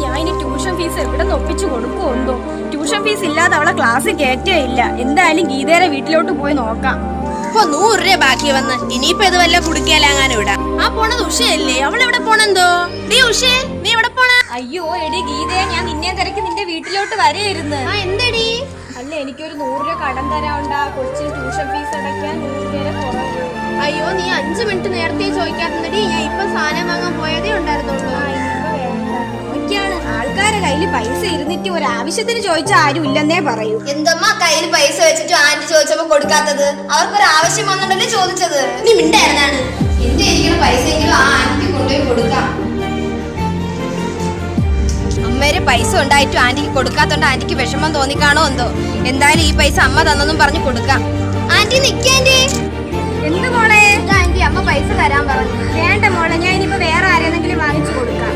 ഞാൻ ഇനി tuition fees എവിടെ നിന്ന് ഒപ്പിച്ചു കൊടുക്കുമെന്തോ. ട്യൂഷൻ ഫീസ് ഇല്ലാതെ അവളെ ക്ലാസ് കയറ്റേ ഇല്ല. എന്തായാലും ഗീതയുടെ വീട്ടിലോട്ട് പോയി നോക്കാം. ഇപ്പൊ 100 രൂപ ബാക്കി വന്ന് ഇനിയിപ്പോ ഇത് വല്ല കുടുക്കിയാലാങ്ങാനും ഇടാം. ആ പോണത് ഉഷയല്ലേ? അവൾ എവിടെ പോണെന്തോ? ഡീ ഉഷേ, നീ എവിടെ പോണ? അയ്യോ എടി ഗീതയെ, ഞാൻ നിന്നെ തിരക്കി നിന്റെ വീട്ടിലോട്ട് വരെയിരുന്ന്. ആ എന്തടി? അല്ല, എനിക്കൊരു 100 രൂപ കടം തരാണ്ടാ. കൊച്ചിന് ട്യൂഷൻ ഫീസ് അടയ്ക്കാൻ 100 രൂപ കുറവ്. അയ്യോ, നീ 5 മിനിറ്റ് നേരത്തെ ചോദിക്കാത്തടി. ഞാൻ ഇപ്പൊ സാധനം വാങ്ങാൻ പോയതേ ഉണ്ടായിരുന്നുള്ളൂ. ആൾക്കാരെ കയ്യിൽ പൈസ ഇരുന്നിട്ട് ഒരു ആവശ്യത്തിന് ചോദിച്ചാൽ ആരും ഇല്ലെന്നേ പറയൂ. എന്തമ്മ കയ്യിൽ പൈസ വെച്ചിട്ട് ആന്റി ചോദിച്ചപ്പോ കൊടുക്കാത്തത്? അവർക്കൊരു ആവശ്യം വന്നിട്ടല്ലേ ചോദിച്ചത്. നീ മിണ്ടായിരുന്നാണ്. എന്റെ ഇരിക്കുന്ന പൈസയെങ്കിലും ആ ആന്റിക്ക് കൊണ്ടുപോയി കൊടുക്കാം. അമ്മേരെ പൈസ ഉണ്ടായിട്ടും ആന്റിക്ക് കൊടുക്കാത്തോണ്ട് ആന്റിക്ക് വിഷമം തോന്നിക്കാണോ എന്തോ. എന്തായാലും ഈ പൈസ അമ്മ തന്നെന്നും പറഞ്ഞു കൊടുക്കാം. ആന്റി നിക്കാന്റി. എന്ത് മോളെ? ആന്റി, അമ്മ പൈസ തരാൻ പറഞ്ഞു. വേണ്ട മോളെ, ഞാൻ ഇനിയിപ്പോ വേറെ ആരെങ്കിലും വാങ്ങിച്ചു കൊടുക്കാം.